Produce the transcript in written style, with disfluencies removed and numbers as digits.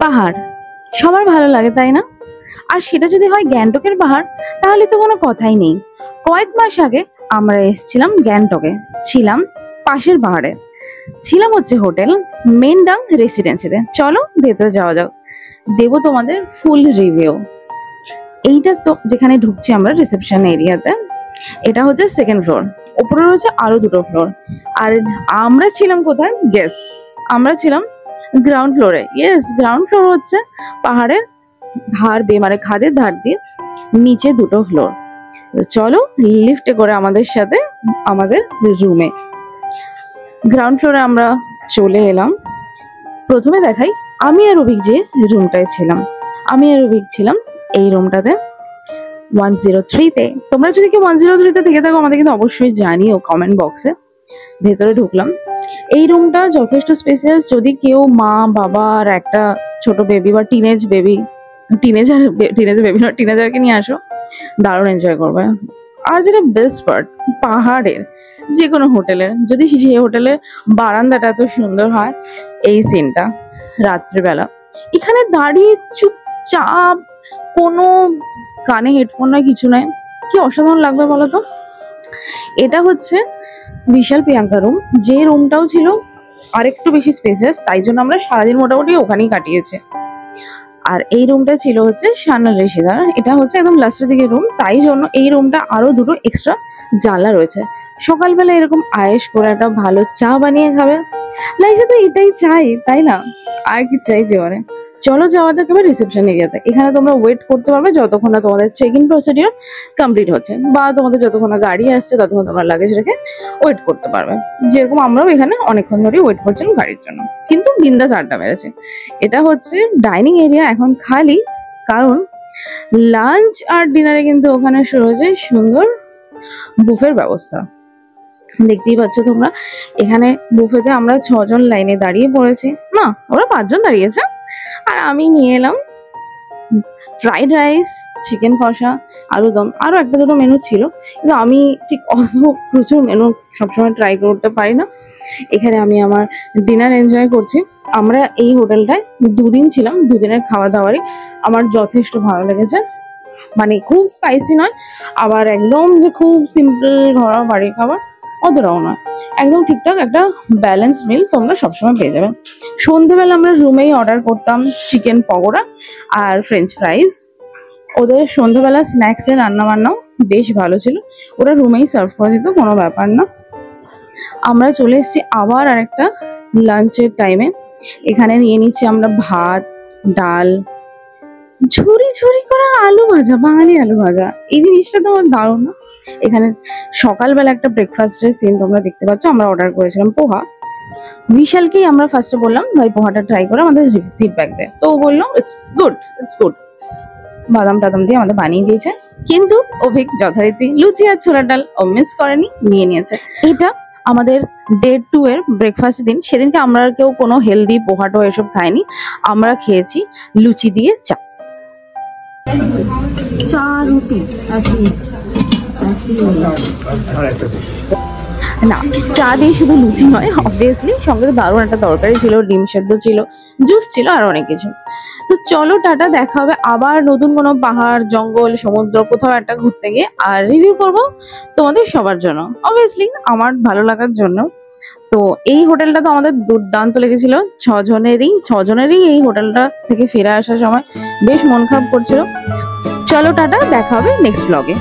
পাহাড় সবার ভালো লাগে, তাই না? আর সেটা যদি হয় গ্যাংটকের পাহাড়, তাহলে তো কোনো কথাই নেই। কয়েক মাস আগে আমরা এসেছিলাম গ্যাংটকে, ছিলাম পাশের পাহাড়ে, ছিলাম হচ্ছে হোটেল মেনডাং রেসিডেন্সিতে। চলো ভেতরে যাওয়া যাক, দেবো তোমাদের ফুল রিভিউ। এইটা তো যেখানে ঢুকছি আমরা রিসেপশন এরিয়াতে, এটা হচ্ছে সেকেন্ড ফ্লোর, উপরে রয়েছে আরো দুটো ফ্লোর। আর আমরা ছিলাম কোথায়? গেস, আমরা ছিলাম গ্রাউন্ড ফ্লোরে। ইয়েস, গ্রাউন্ড ফ্লোর হচ্ছে পাহাড়ের ধার বে, মানে খাদের ধার দিয়ে নিচে দুটো ফ্লোর। চলো লিফটে করে আমাদের সাথে আমাদের রুমে। গ্রাউন্ড ফ্লোরে আমরা চলে এলাম। প্রথমে দেখাই, আমি আর রবিক যে রুমটায় ছিলাম, আমি আর রবিক ছিলাম এই রুমটাতে 103-তে। তোমরা যদি কেউ 103-তে থেকে থাকো আমাদের কিন্তু অবশ্যই জানিও কমেন্ট বক্সে। ভেতরে ঢুকলাম। এই রুমটা যথেষ্ট স্পেসিয়াস। যদি কেউ মা বাবা আর একটা ছোট বেবি বা টিনেজারকে নিয়ে আসো, দারুণ এনজয় করবে। আর যেটা বেস্ট পার্ট, পাহাড়ের যে কোনো হোটেলের, যদি সেই হোটেলের বারান্দাটা এত সুন্দর হয়, এই সিনটা রাত্রিবেলা এখানে দাঁড়িয়ে চুপচাপ, কোনো কানে হেডফোন নয়, কিছু নয়, কি অসাধারণ লাগবে বলো তো। এটা হচ্ছে বিশাল প্রিয়াঙ্কা রুম, যে রুমটাও ছিল আরেকটু বেশি স্পেসিয়াস, তাই জন্য আমরা সারাদিন মোটামুটি ওখানেই কাটিয়েছি। আর এই রুমটা ছিল হচ্ছে শানাল ঋষিদার, এটা হচ্ছে একদম লাস্টের দিকে রুম, তাই জন্য এই রুমটা আরো দুটো এক্সট্রা জানলা রয়েছে। সকালবেলা এরকম আয়েশ করে একটা ভালো চা বানিয়ে খাবে, লাইফে তো এটাই চাই, তাই না? আর কি চাই জীবনে। চলো যাওয়া যাক এবার রিসেপশন এরিয়াতে। এখানে তোমরা ওয়েট করতে পারবে যতক্ষণ না তোমাদের চেক ইন প্রসিডিওর কমপ্লিট হচ্ছে, বা তোমাদের যতক্ষণ না গাড়ি আসছে ততক্ষণ তোমরা লাগেজ রেখে ওয়েট করতে পারবে। যেরকম আমরাও এখানে অনেকক্ষণ ধরে ওয়েট করছিলাম গাড়ির জন্য, কিন্তু বিন্দাস আড্ডা মেরেছে। এটা হচ্ছে ডাইনিং এরিয়া, এখন খালি, কারণ লাঞ্চ আর ডিনারে কিন্তু ওখানে শুরু হয়েছে সুন্দর বুফের ব্যবস্থা। দেখতেই পাচ্ছ তোমরা, এখানে বুফেতে আমরা 6 জন লাইনে দাঁড়িয়ে পড়েছি, না ওরা 5 জন দাঁড়িয়েছে। আর আমি নিয়ে এলাম ফ্রাইড রাইস, চিকেন কষা, আলুদম, আরো একটা দুটো মেনু ছিল, কিন্তু আমি ঠিক অত প্রচুর মেনু সবসময় ট্রাই করতে পারি না। এখানে আমি আমার ডিনার এনজয় করছি। আমরা এই হোটেলটায় 2 দিন ছিলাম, 2 দিনের খাওয়া দাওয়ারই আমার যথেষ্ট ভালো লেগেছে। মানে খুব স্পাইসি নয়, আবার একদম যে খুব সিম্পল ঘরোয়া বাড়ির খাবার অতটাও নয়, একদম ঠিকঠাক একটা ব্যালেন্স মিল তোমরা সবসময় পেয়ে যাবে। সন্ধ্যেবেলা আমরা রুমেই অর্ডার করতাম চিকেন পকোড়া আর ফ্রেঞ্চ ফ্রাইজ। ওদের সন্ধ্যেবেলা স্ন্যাক্সের রান্না বান্নাও বেশ ভালো ছিল, ওরা রুমেই সার্ভ করে দিত, কোনো ব্যাপার না। আমরা চলে এসেছি আবার আরেকটা লাঞ্চের টাইমে। এখানে নিয়ে নিচ্ছি আমরা ভাত, ডাল, ঝুরি ঝুরি করা আলু ভাজা, বাঙালি আলু ভাজা। এই জিনিসটা তো আমার দারুণ না। এখানে সকালবেলা একটা ব্রেকফাস্টের সিন তোমরা দেখতে পাচ্ছ। আমরা অর্ডার করেছিলাম পোহা। বিশালকেই আমরা ফার্স্টে বললাম ভাই পোহাটা ট্রাই করে আমাদের ফিডব্যাক দেয়, তো ও বললো ইটস গুড, ইটস গুড। বাদাম টাদাম দিয়ে আমাদের বানিয়ে দিয়েছে, কিন্তু অভিক যথারীতি লুচি আর ছোলার ডাল ও মিস করেনি, নিয়ে নিয়েছে। এটা আমাদের ডে 2 এর ব্রেকফাস্ট দিন। সেদিনকে আমরা কেউ কোনো হেলদি পোহাটো এসব খাইনি, আমরা খেয়েছি লুচি দিয়ে চা। চা রুটি না, চা দিয়ে শুধু লুচি নয়, অবভিয়াসলি সঙ্গে দারুণ একটা তরকারি ছিল, ডিম সেদ্ধ ছিল, জুস ছিল, আর অনেক কিছু। তো চলো টাটা, দেখা হবে আবার নতুন কোনো পাহাড়, জঙ্গল, সমুদ্র কোথাও একটা ঘুরতে গিয়ে, আর রিভিউ করব তোমাদের সবার জন্য, অবভিয়াসলি আমার ভালো লাগার জন্য। তো এই হোটেলটা তো আমাদের দুর্দান্ত লেগেছিল, 6 জনেরই এই হোটেলটা থেকে ফিরে আসার সময় বেশ মন খারাপ করছিল। চলো টাটা, দেখা হবে নেক্সট ব্লগে।